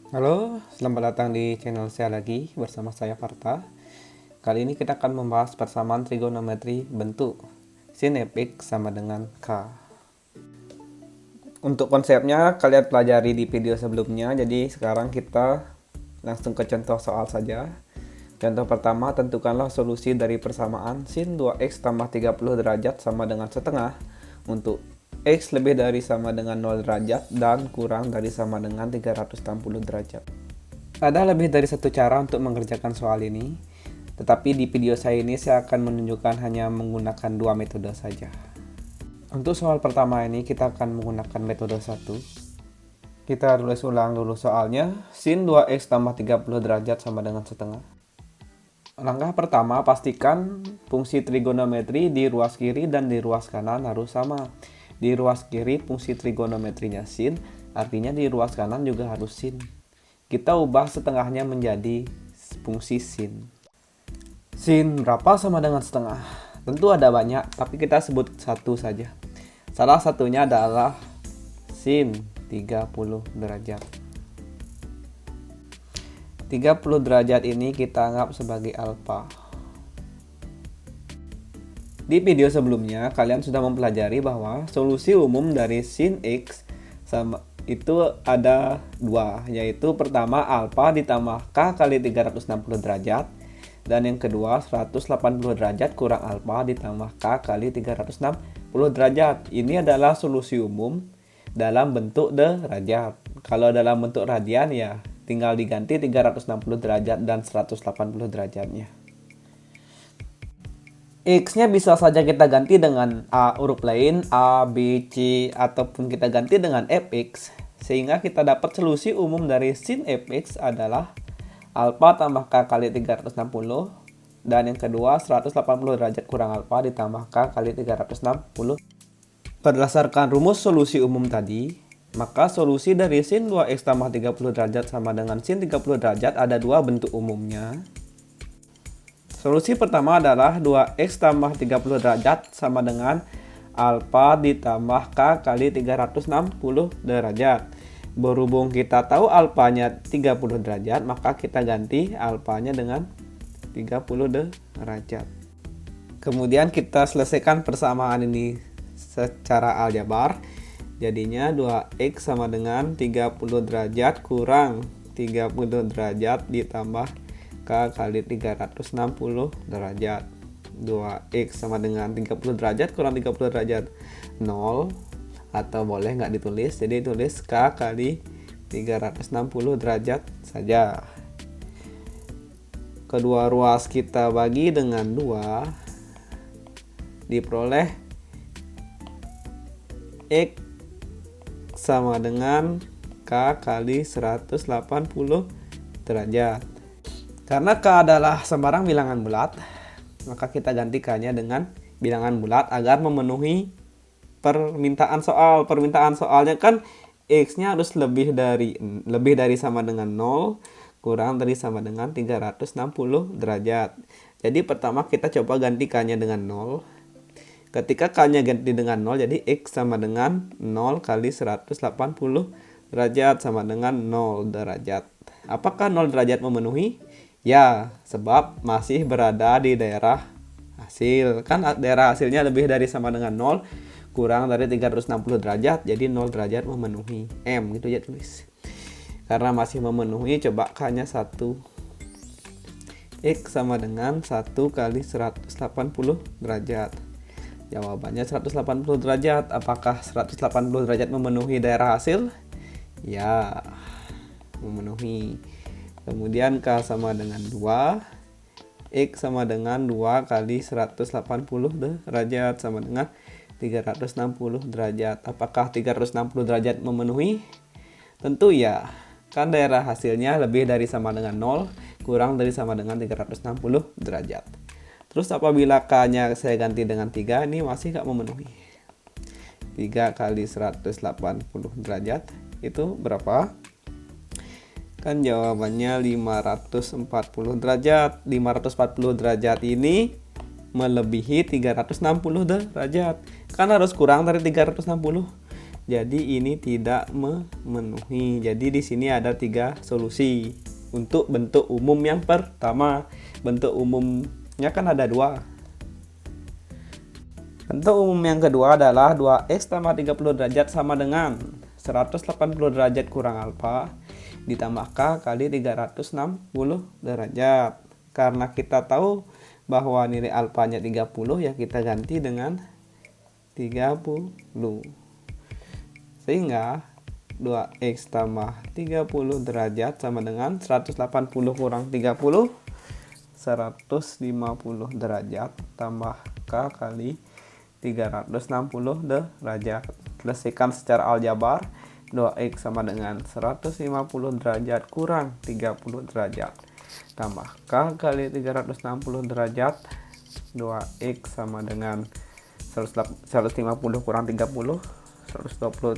Halo, selamat datang di channel saya lagi bersama saya Farta. Kali ini kita akan membahas persamaan trigonometri bentuk sin fx sama dengan k. Untuk konsepnya kalian pelajari di video sebelumnya, jadi sekarang kita langsung ke contoh soal saja. Contoh pertama, tentukanlah solusi dari persamaan sin 2x tambah 30 derajat sama dengan setengah untuk X lebih dari sama dengan 0 derajat dan kurang dari sama dengan 360 derajat. Ada lebih dari satu cara untuk mengerjakan soal ini, tetapi di video saya ini saya akan menunjukkan hanya menggunakan dua metode saja. Untuk soal pertama ini kita akan menggunakan metode 1. Kita tulis ulang dulu soalnya, sin 2x tambah 30 derajat sama dengan setengah. Langkah pertama, pastikan fungsi trigonometri di ruas kiri dan di ruas kanan harus sama. Di ruas kiri fungsi trigonometrinya sin, artinya di ruas kanan juga harus sin. Kita ubah setengahnya menjadi fungsi sin. Sin berapa sama dengan setengah? Tentu ada banyak, tapi kita sebut satu saja. Salah satunya adalah sin 30 derajat. 30 derajat ini kita anggap sebagai alfa. Di video sebelumnya, kalian sudah mempelajari bahwa solusi umum dari sin x sama itu ada dua, yaitu pertama alfa ditambah k kali 360 derajat, dan yang kedua 180 derajat kurang alfa ditambah k kali 360 derajat. Ini adalah solusi umum dalam bentuk derajat. Kalau dalam bentuk radian ya tinggal diganti 360 derajat dan 180 derajatnya. X-nya bisa saja kita ganti dengan huruf lain, A, B, C, ataupun kita ganti dengan fx, sehingga kita dapat solusi umum dari sin fx adalah alfa tambah k kali 360, dan yang kedua 180 derajat kurang alfa ditambah k kali 360. Berdasarkan rumus solusi umum tadi, maka solusi dari sin 2x tambah 30 derajat sama dengan sin 30 derajat ada dua bentuk umumnya. Solusi pertama adalah 2x tambah 30 derajat sama dengan alfa ditambah k kali 360 derajat. Berhubung kita tahu alfanya 30 derajat, maka kita ganti alfanya dengan 30 derajat. Kemudian kita selesaikan persamaan ini secara aljabar. Jadinya 2x sama dengan 30 derajat kurang 30 derajat ditambah k kali 360 derajat. 2x sama dengan 30 derajat kurang 30 derajat 0, atau boleh nggak ditulis, jadi tulis k kali 360 derajat saja. Kedua ruas kita bagi dengan 2, diperoleh x sama dengan k kali 180 derajat. Karena k adalah sembarang bilangan bulat, maka kita ganti k-nya dengan bilangan bulat agar memenuhi permintaan soal. Permintaan soalnya kan x-nya harus lebih dari sama dengan 0 kurang dari sama dengan 360 derajat. Jadi pertama kita coba ganti k-nya dengan 0. Ketika k-nya ganti dengan 0, jadi x sama dengan 0 kali 180 derajat sama dengan 0 derajat. Apakah 0 derajat memenuhi? Ya, sebab masih berada di daerah hasil. Kan daerah hasilnya lebih dari sama dengan 0 kurang dari 360 derajat, jadi 0 derajat memenuhi. M gitu ya tulis. Karena masih memenuhi, coba k-nya 1. X sama dengan 1 kali 180 derajat. Jawabannya 180 derajat. Apakah 180 derajat memenuhi daerah hasil? Ya, memenuhi. Kemudian k sama dengan 2, x sama dengan 2 kali 180 derajat sama dengan 360 derajat. Apakah 360 derajat memenuhi? Tentu ya, kan daerah hasilnya lebih dari sama dengan 0 kurang dari sama dengan 360 derajat. Terus apabila k-nya saya ganti dengan 3, ini masih nggak memenuhi. 3 kali 180 derajat itu berapa? Kan jawabannya 540 derajat. 540 derajat ini melebihi 360 derajat. Kan harus kurang dari 360. Jadi ini tidak memenuhi. Jadi di sini ada 3 solusi. Untuk bentuk umum yang pertama, bentuk umumnya kan ada 2. Bentuk umum yang kedua adalah 2x tambah 30 derajat sama dengan 180 derajat kurang alfa ditambah k kali 360 derajat. Karena kita tahu bahwa nilai alfanya 30, ya kita ganti dengan 30. Sehingga 2x tambah 30 derajat sama dengan 180 kurang 30, 150 derajat tambah k kali 360 derajat. Selesaikan secara aljabar. 2x sama dengan 150 derajat kurang 30 derajat tambah k kali 360 derajat. 2x sama dengan 150 kurang 30, 120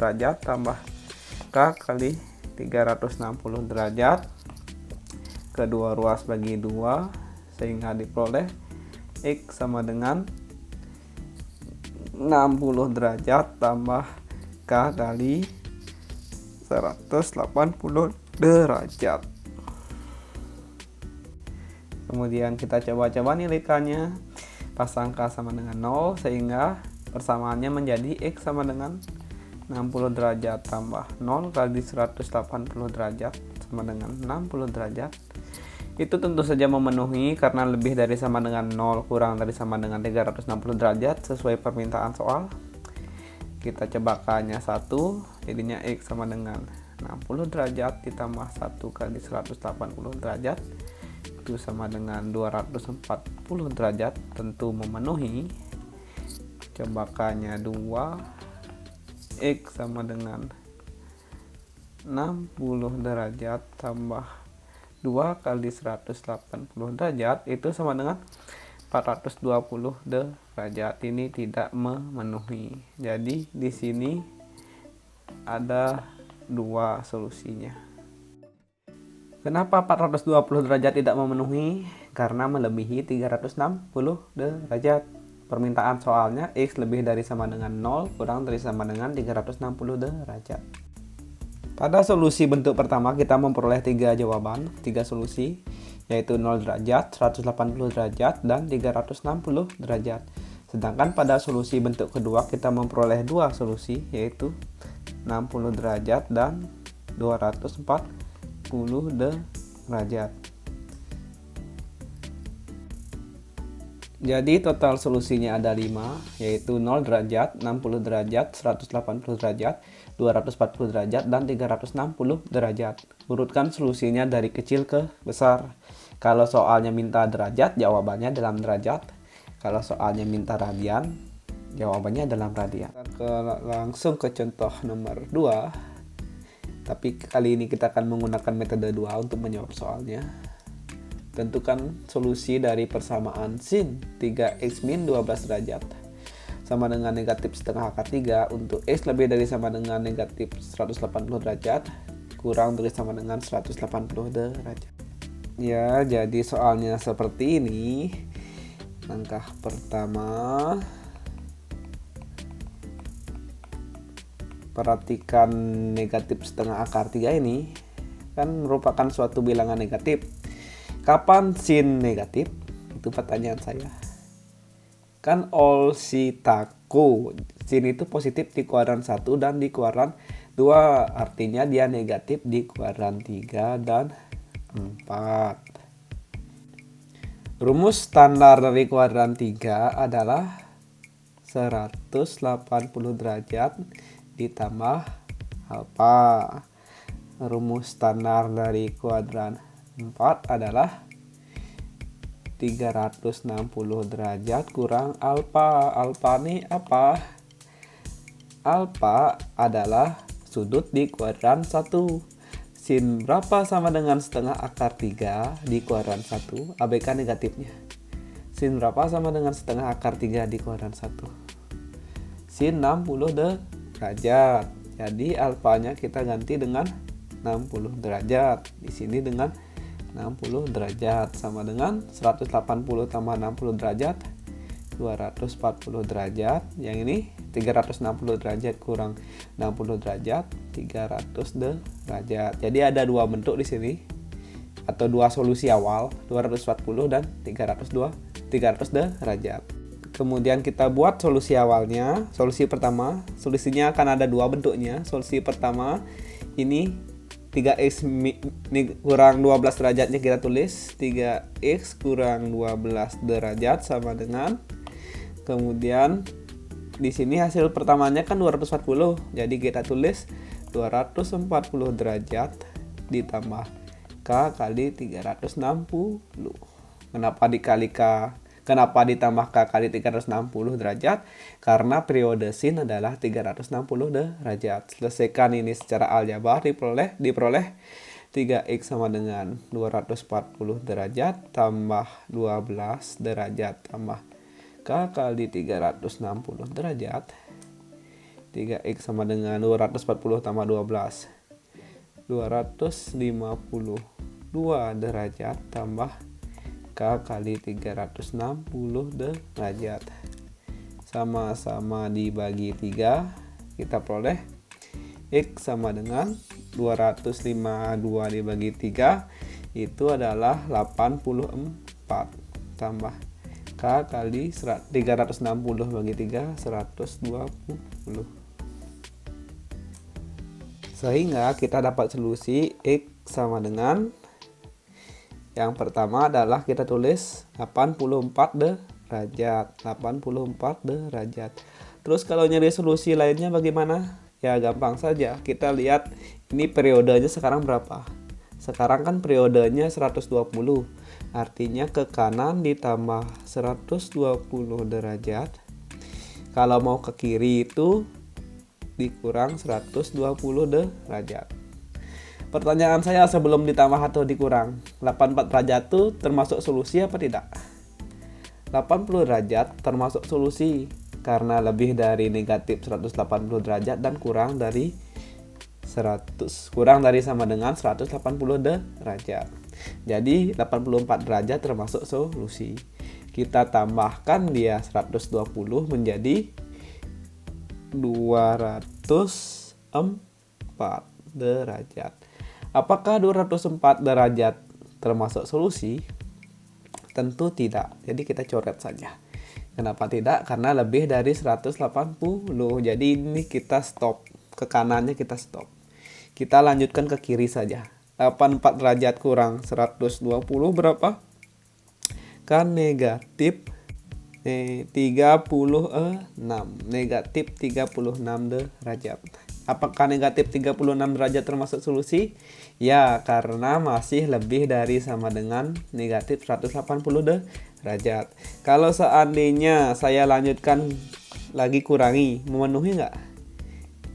derajat tambah k kali 360 derajat. Kedua ruas bagi 2 sehingga diperoleh x sama dengan 60 derajat tambah k kali 180 derajat. Kemudian kita coba nilai k-nya. Pasang k sama dengan 0 sehingga persamaannya menjadi x sama dengan 60 derajat tambah 0 kali 180 derajat sama dengan 60 derajat. Itu tentu saja memenuhi karena lebih dari sama dengan 0 kurang dari sama dengan 360 derajat sesuai permintaan soal. Kita coba k-nya 1, jadinya x sama dengan 60 derajat ditambah 1 kali 180 derajat. Itu sama dengan 240 derajat, tentu memenuhi. Coba k-nya 2, x sama dengan 60 derajat tambah 2 kali 180 derajat itu sama dengan 420 derajat. Ini tidak memenuhi. Jadi di sini ada 2 solusinya. Kenapa 420 derajat tidak memenuhi? Karena melebihi 360 derajat. Permintaan soalnya x lebih dari sama dengan 0 kurang dari sama dengan 360 derajat. Pada solusi bentuk pertama kita memperoleh 3 jawaban, 3 solusi, yaitu 0 derajat, 180 derajat, dan 360 derajat. Sedangkan pada solusi bentuk kedua kita memperoleh 2 solusi, yaitu 60 derajat dan 240 derajat. Jadi total solusinya ada 5, yaitu 0 derajat, 60 derajat, 180 derajat, 240 derajat, dan 360 derajat. Urutkan solusinya dari kecil ke besar. Kalau soalnya minta derajat, jawabannya dalam derajat. Kalau soalnya minta radian, jawabannya dalam radian. Langsung ke contoh nomor 2. Tapi kali ini kita akan menggunakan metode 2 untuk menjawab soalnya. Tentukan solusi dari persamaan sin 3x min 12 derajat sama dengan negatif setengah akar 3 untuk x lebih dari sama dengan negatif 180 derajat kurang dari sama dengan 180 derajat. Ya, jadi soalnya seperti ini. Langkah pertama, perhatikan negatif setengah akar 3 ini kan merupakan suatu bilangan negatif. Kapan sin negatif? Itu pertanyaan saya. Kan all sitaku, sin itu positif di kuadran 1 dan di kuadran 2, artinya dia negatif di kuadran 3 dan 4. Rumus standar dari kuadran 3 adalah 180 derajat ditambah alfa. Rumus standar dari kuadran 4 adalah 360 derajat kurang alfa. Alfa ini apa? Alfa adalah sudut di kuadran 1. Sin berapa sama dengan setengah akar 3 di kuadran 1? Abaikan negatifnya. Sin berapa sama dengan setengah akar 3 di kuadran 1? Sin 60 derajat. Jadi alfanya kita ganti dengan 60 derajat. Di sini dengan 60 derajat sama dengan 180 tambah 60 derajat 240 derajat. Yang ini 360 derajat kurang 60 derajat 300 derajat. Jadi ada dua bentuk di sini atau dua solusi awal, 240 dan 300 derajat. Kemudian kita buat solusi awalnya. Solusi pertama, solusinya akan ada dua bentuknya. Solusi pertama ini 3x kurang 12 derajatnya kita tulis 3x kurang 12 derajat sama dengan, kemudian di sini hasil pertamanya kan 240, jadi kita tulis 240 derajat ditambah K kali 360. Kenapa ditambah K kali 360 derajat? Karena periode sin adalah 360 derajat. Selesaikan ini secara aljabar, diperoleh 3x sama dengan 240 derajat tambah 12 derajat tambah K kali 360 derajat. 3x sama dengan 240 tambah 12, 252 derajat tambah K kali 360 derajat. Sama-sama dibagi 3, kita peroleh X sama dengan 252 dibagi 3 itu adalah 84 tambah K kali 360 bagi 3 120. Sehingga kita dapat solusi X sama dengan, yang pertama adalah kita tulis 84 derajat. Terus kalau nyari solusi lainnya bagaimana? Ya gampang saja. Kita lihat ini periodenya sekarang berapa. Sekarang kan periodenya 120. Artinya ke kanan ditambah 120 derajat. Kalau mau ke kiri itu dikurang 120 derajat. Pertanyaan saya, sebelum ditambah atau dikurang, 84 derajat itu termasuk solusi apa tidak? 80 derajat termasuk solusi karena lebih dari negatif 180 derajat dan kurang dari sama dengan 180 derajat. Jadi 84 derajat termasuk solusi. Kita tambahkan dia 120 menjadi 204 derajat. Apakah 204 derajat termasuk solusi? Tentu tidak. Jadi kita coret saja. Kenapa tidak? Karena lebih dari 180. Jadi ini kita stop. Ke kanannya kita stop. Kita lanjutkan ke kiri saja. 84 derajat kurang 120 berapa? Kan negatif 36. Negatif 36 derajat. Apakah negatif 36 derajat termasuk solusi? Ya, karena masih lebih dari sama dengan negatif 180 derajat. Kalau seandainya saya lanjutkan lagi kurangi, memenuhi nggak?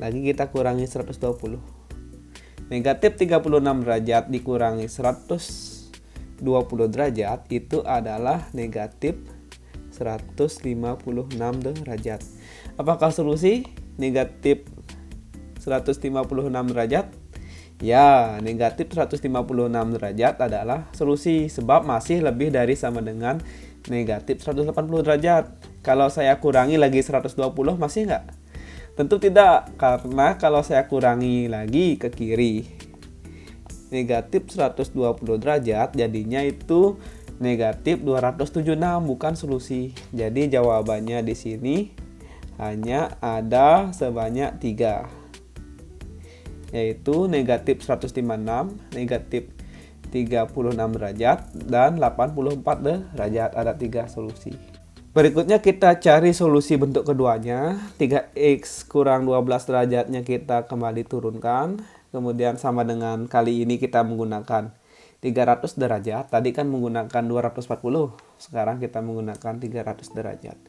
Lagi kita kurangi 120. Negatif 36 derajat dikurangi 120 derajat itu adalah negatif 156 derajat. Apakah solusi? Negatif 156 derajat? Ya, negatif 156 derajat adalah solusi sebab masih lebih dari sama dengan negatif 180 derajat. Kalau saya kurangi lagi 120 masih nggak? Tentu tidak, karena kalau saya kurangi lagi ke kiri negatif 120 derajat jadinya itu negatif 276, bukan solusi. Jadi jawabannya di sini hanya ada sebanyak 3. Yaitu negatif 156, negatif 36 derajat, dan 84 derajat. Ada 3 solusi. Berikutnya kita cari solusi bentuk keduanya. 3x kurang 12 derajatnya kita kembali turunkan. Kemudian sama dengan kali ini kita menggunakan 300 derajat. Tadi kan menggunakan 240. Sekarang kita menggunakan 300 derajat.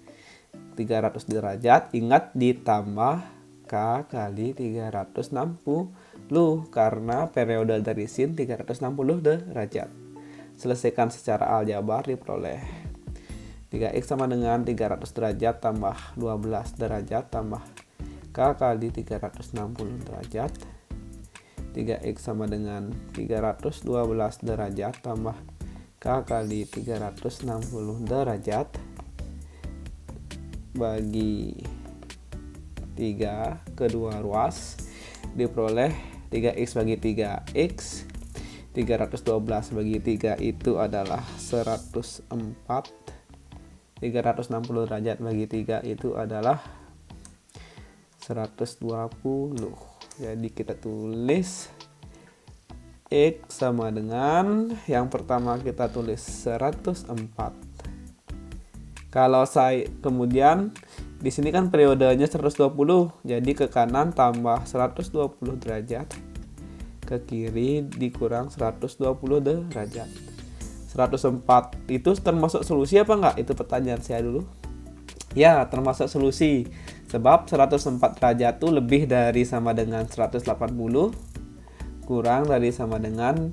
300 derajat ingat ditambah K kali 360 karena periode dari sin 360 derajat. Selesaikan secara aljabar, diperoleh 3x sama dengan 300 derajat tambah 12 derajat tambah K kali 360 derajat. 3x sama dengan 312 derajat tambah K kali 360 derajat bagi 3 kedua ruas diperoleh 3x bagi 3x. 312 bagi 3 itu adalah 104. 360 derajat bagi 3 itu adalah 120. Jadi kita tulis X sama dengan, yang pertama kita tulis 104. Kalau saya kemudian di sini kan periodenya 120, jadi ke kanan tambah 120 derajat, ke kiri dikurang 120 derajat. 104 itu termasuk solusi apa enggak? Itu pertanyaan saya dulu. Ya, termasuk solusi. Sebab 104 derajat itu lebih dari sama dengan 180 kurang dari sama dengan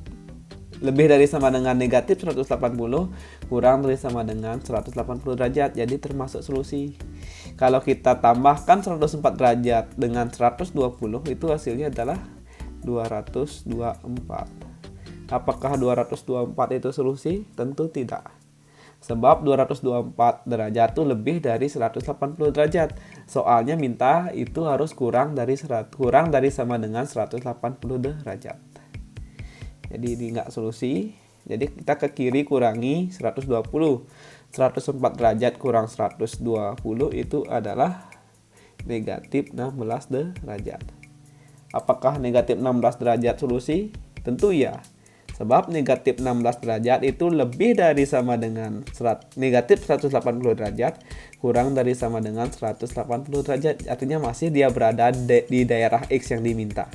lebih dari sama dengan negatif 180 kurang dari sama dengan 180 derajat. Jadi termasuk solusi. Kalau kita tambahkan 104 derajat dengan 120 itu hasilnya adalah 224. Apakah 224 itu solusi? Tentu tidak. Sebab 224 derajat itu lebih dari 180 derajat. Soalnya minta itu harus kurang dari sama dengan 180 derajat. Jadi ini enggak solusi. Jadi kita ke kiri kurangi 120. 104 derajat kurang 120 itu adalah negatif 16 derajat. Apakah negatif 16 derajat solusi? Tentu ya. Sebab negatif 16 derajat itu lebih dari sama dengan negatif 180 derajat kurang dari sama dengan 180 derajat. Artinya masih dia berada di daerah X yang diminta.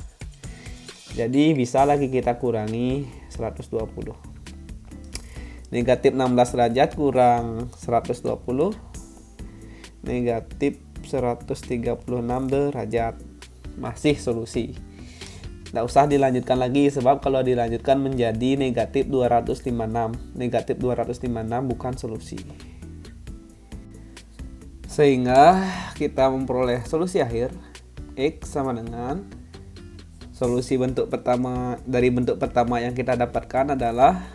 Jadi bisa lagi kita kurangi 120. Negatif 16 derajat kurang 120. Negatif 136 derajat. Masih solusi. Tidak usah dilanjutkan lagi, sebab kalau dilanjutkan menjadi negatif 256. Negatif 256 bukan solusi. Sehingga kita memperoleh solusi akhir X sama dengan solusi bentuk pertama. Dari bentuk pertama yang kita dapatkan adalah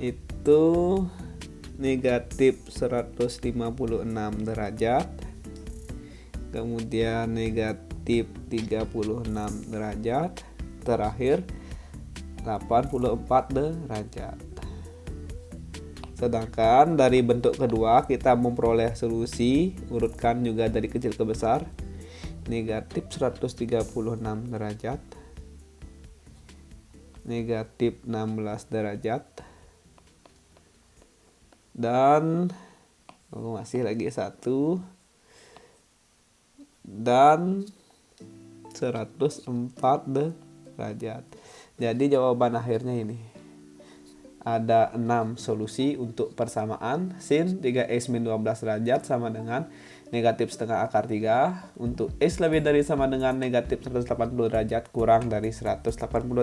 itu negatif 156 derajat, kemudian negatif 36 derajat, terakhir 84 derajat. Sedangkan dari bentuk kedua kita memperoleh solusi, urutkan juga dari kecil ke besar. Negatif 136 derajat, negatif 16 derajat, dan masih lagi satu, dan 104 derajat. Jadi jawaban akhirnya ini. Ada 6 solusi untuk persamaan sin 3x-12 derajat sama dengan negatif setengah akar 3 untuk X lebih dari sama dengan negatif 180 derajat kurang dari 180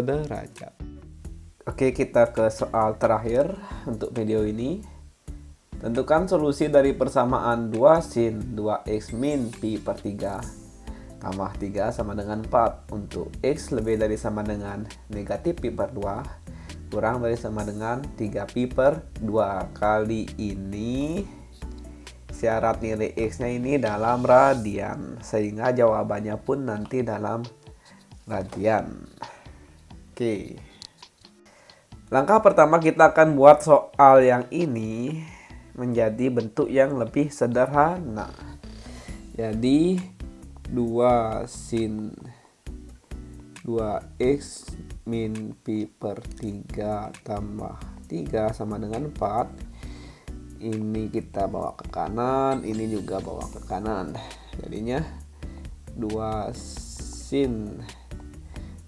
derajat. Oke, kita ke soal terakhir untuk video ini. Tentukan solusi dari persamaan 2 sin 2x min pi per 3 tambah 3 sama dengan 4 untuk X lebih dari sama dengan negatif pi per 2 kurang dari sama dengan 3 pi per 2. Kali ini syarat nilai X-nya ini dalam radian, sehingga jawabannya pun nanti dalam radian. Oke. Langkah pertama kita akan buat soal yang ini menjadi bentuk yang lebih sederhana. Jadi 2 sin 2x min pi per 3 tambah 3 sama dengan 4. Ini kita bawa ke kanan, ini juga bawa ke kanan. Jadinya 2 sin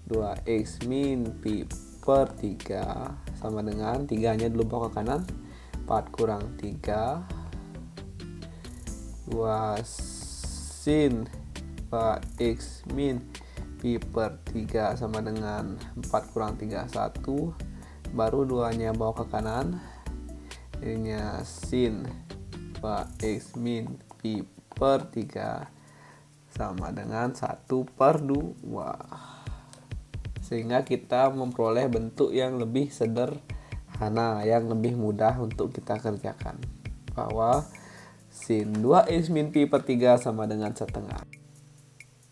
2x min pi per 3 sama dengan 3-nya dulu bawa ke kanan, 4 kurang 3. 2 sin 2x min pi per 3 sama dengan 4 kurang 3, 1. Baru 2-nya bawa ke kanan. Jadinya sin 2x min pi per 3 sama dengan 1 per 2. Sehingga kita memperoleh bentuk yang lebih sederhana, yang lebih mudah untuk kita kerjakan. Bahwa sin 2x min pi per 3 sama dengan setengah.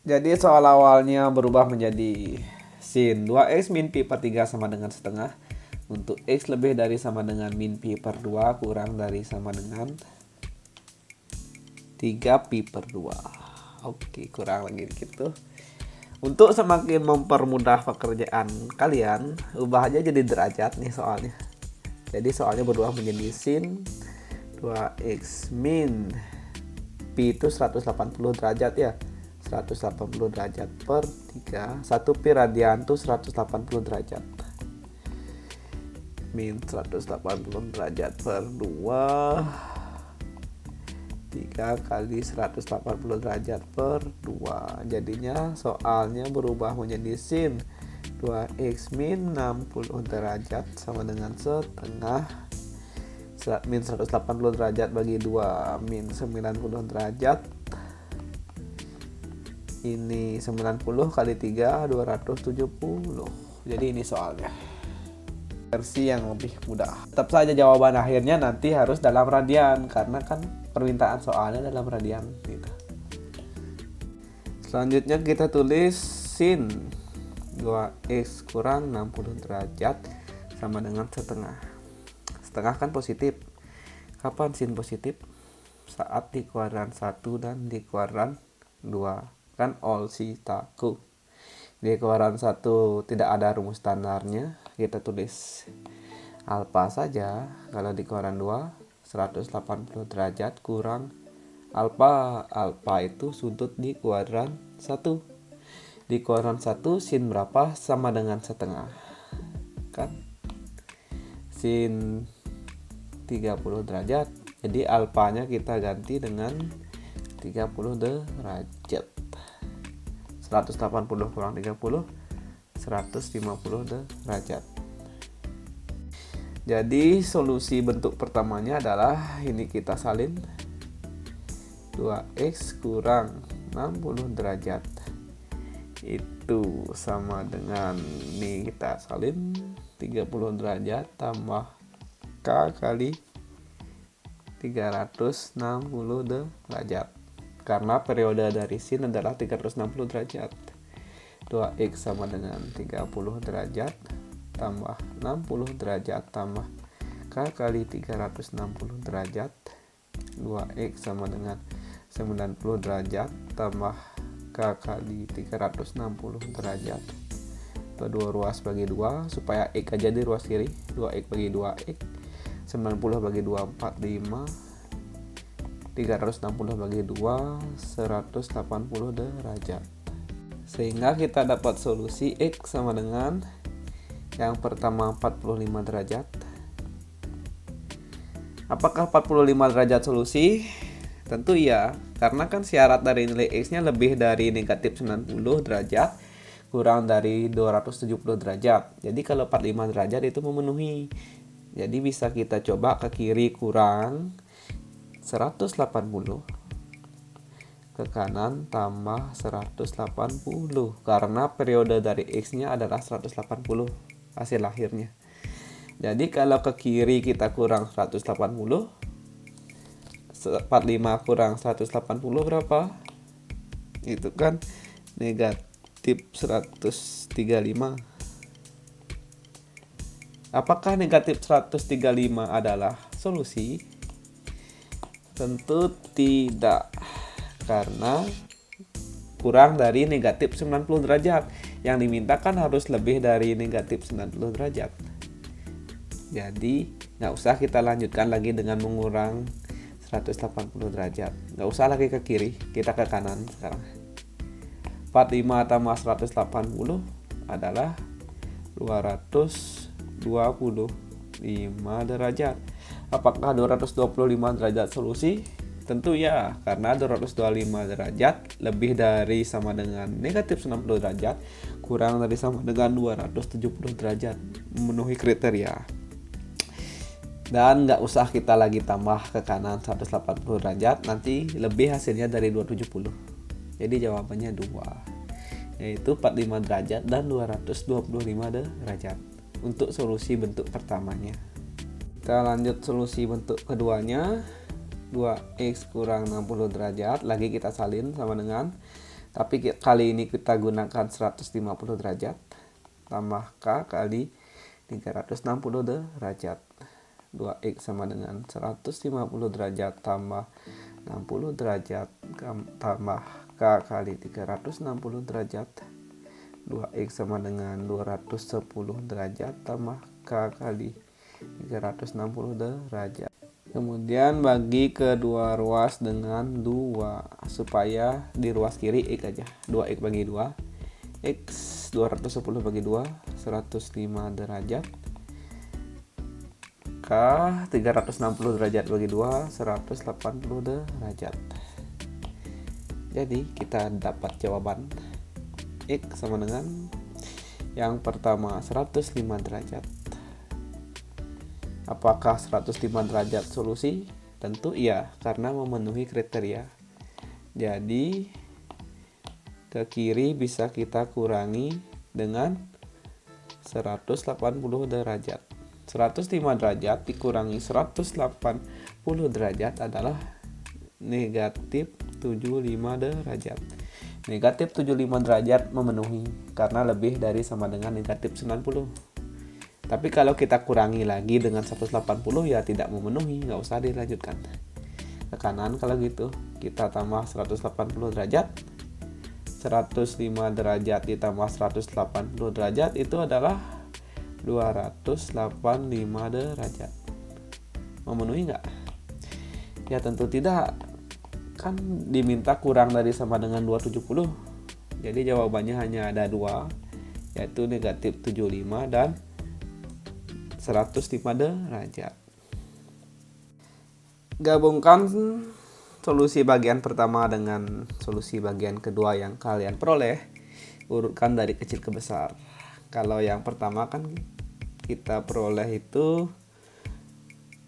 Jadi soal awalnya berubah menjadi sin 2x min pi per 3 sama dengan setengah. Untuk x lebih dari sama dengan min pi per 2 kurang dari sama dengan 3 pi per 2. Oke, kurang lagi gitu. Untuk semakin mempermudah pekerjaan kalian, ubah aja jadi derajat nih soalnya. Jadi soalnya berubah menjadi sin 2x min pi itu 180 derajat ya. 180 derajat per 3. 1 pi radian itu 180 derajat. Min 180 derajat per 2. 3 kali 180 derajat per 2. Jadinya soalnya berubah menjadi sin 2x min 60 derajat sama dengan setengah. Min 180 derajat bagi 2 min 90 derajat. Ini 90 kali 3 270. Jadi ini soalnya versi yang lebih mudah. Tetap saja jawaban akhirnya nanti harus dalam radian karena kan permintaan soalnya dalam radian gitu. Selanjutnya kita tulis sin 2x kurang 60 derajat sama dengan setengah. Setengah kan positif. Kapan sin positif? Saat di kuadran 1 dan di kuadran 2. Kan all taku. Di kuadran 1 tidak ada rumus standarnya, kita tulis alfa saja. Kalau di kuadran 2 180 derajat kurang alfa. Alfa itu sudut di kuadran 1. Di kuadran 1 sin berapa? Sama dengan setengah. Kan? Sin 30 derajat. Jadi alfanya kita ganti dengan 30 derajat. 180 kurang 30 150 derajat. Jadi solusi bentuk pertamanya adalah ini kita salin 2x kurang 60 derajat itu sama dengan ini kita salin 30 derajat tambah k kali 360 derajat. Karena periode dari sin adalah 360 derajat. 2x sama dengan 30 derajat tambah 60 derajat tambah k kali 360 derajat. 2x sama dengan 90 derajat tambah k kali 360 derajat. 2 ruas bagi 2 supaya x aja di ruas kiri. 2x bagi 2x. 90 bagi 2 45. 360 bagi 2 180 derajat. Sehingga kita dapat solusi x sama dengan yang pertama 45 derajat. Apakah 45 derajat solusi? Tentu iya, karena kan syarat dari nilai x-nya lebih dari negatif 90 derajat kurang dari 270 derajat. Jadi kalau 45 derajat itu memenuhi. Jadi bisa kita coba ke kiri kurang 180, ke kanan tambah 180 karena periode dari x-nya adalah 180 hasil akhirnya. Jadi kalau ke kiri kita kurang 180, 45 kurang 180 berapa? Itu kan negatif 135. Apakah negatif 135 adalah solusi? Tentu tidak, karena kurang dari negatif 90 derajat. Yang dimintakan harus lebih dari negatif 90 derajat. Jadi nggak usah kita lanjutkan lagi dengan mengurang 180 derajat. Nggak usah lagi ke kiri, kita ke kanan sekarang. 45 tambah 180 adalah 225 derajat. Apakah 225 derajat solusi? Tentu ya, karena 225 derajat lebih dari sama dengan negatif 90 derajat kurang dari sama dengan 270 derajat, memenuhi kriteria. Dan nggak usah kita lagi tambah ke kanan 180 derajat, nanti lebih hasilnya dari 270. Jadi jawabannya 2, yaitu 45 derajat dan 225 derajat untuk solusi bentuk pertamanya. Kita lanjut solusi bentuk keduanya. 2x kurang 60 derajat lagi kita salin sama dengan Tapi kali ini kita gunakan 150 derajat tambah K kali 360 derajat. 2X sama dengan 150 derajat tambah 60 derajat tambah K kali 360 derajat. 2X sama dengan 210 derajat tambah K kali 360 derajat. Kemudian bagi kedua ruas dengan 2 supaya di ruas kiri X aja. 2X bagi 2 X 210 bagi 2 105 derajat K 360 derajat bagi 2 180 derajat. Jadi kita dapat jawaban X sama dengan yang pertama 105 derajat. Apakah 105 derajat solusi? Tentu iya, karena memenuhi kriteria. Jadi ke kiri bisa kita kurangi dengan 180 derajat. 105 derajat dikurangi 180 derajat adalah negatif 75 derajat. Negatif 75 derajat memenuhi karena lebih dari sama dengan negatif 90. Tapi kalau kita kurangi lagi dengan 180 ya tidak memenuhi, nggak usah dilanjutkan. Ke kanan kalau gitu, kita tambah 180 derajat. 105 derajat ditambah 180 derajat itu adalah 285 derajat. Memenuhi nggak? Ya tentu tidak. Kan diminta kurang dari sama dengan 270. Jadi jawabannya hanya ada 2, yaitu negatif 75 dan 105 derajat. Gabungkan solusi bagian pertama dengan solusi bagian kedua yang kalian peroleh. Urutkan dari kecil ke besar. Kalau yang pertama kan kita peroleh itu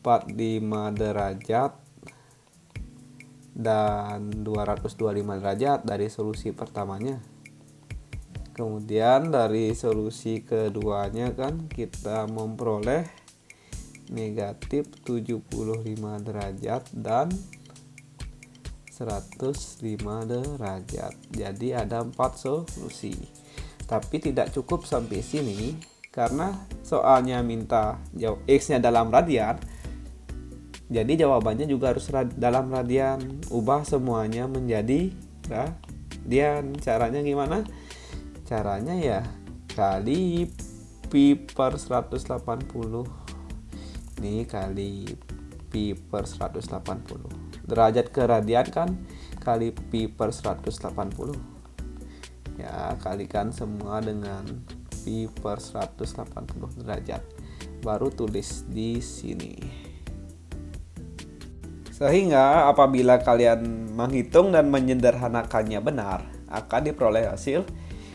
45 derajat dan 225 derajat dari solusi pertamanya. Kemudian dari solusi keduanya kan kita memperoleh negatif 75 derajat dan 105 derajat. Jadi ada 4 solusi. Tapi tidak cukup sampai sini karena soalnya minta X-nya dalam radian. Jadi jawabannya juga harus dalam radian. Ubah semuanya menjadi radian. Caranya gimana? Caranya ya kali pi per 180. Ini kali pi per 180. Derajat ke radian kan kali pi per 180. Ya, kalikan semua dengan pi per 180 derajat. Baru tulis di sini. Sehingga apabila kalian menghitung dan menyederhanakannya benar, akan diperoleh hasil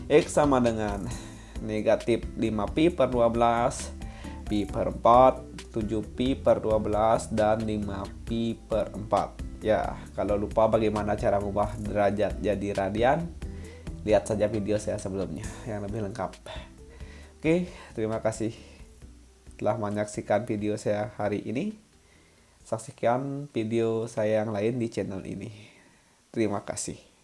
X sama dengan negatif 5pi per 12, pi per 4, 7pi per 12, dan 5pi per 4. Ya, kalau lupa bagaimana cara mengubah derajat jadi radian, lihat saja video saya sebelumnya yang lebih lengkap. Oke, terima kasih telah menyaksikan video saya hari ini. Saksikan video saya yang lain di channel ini. Terima kasih.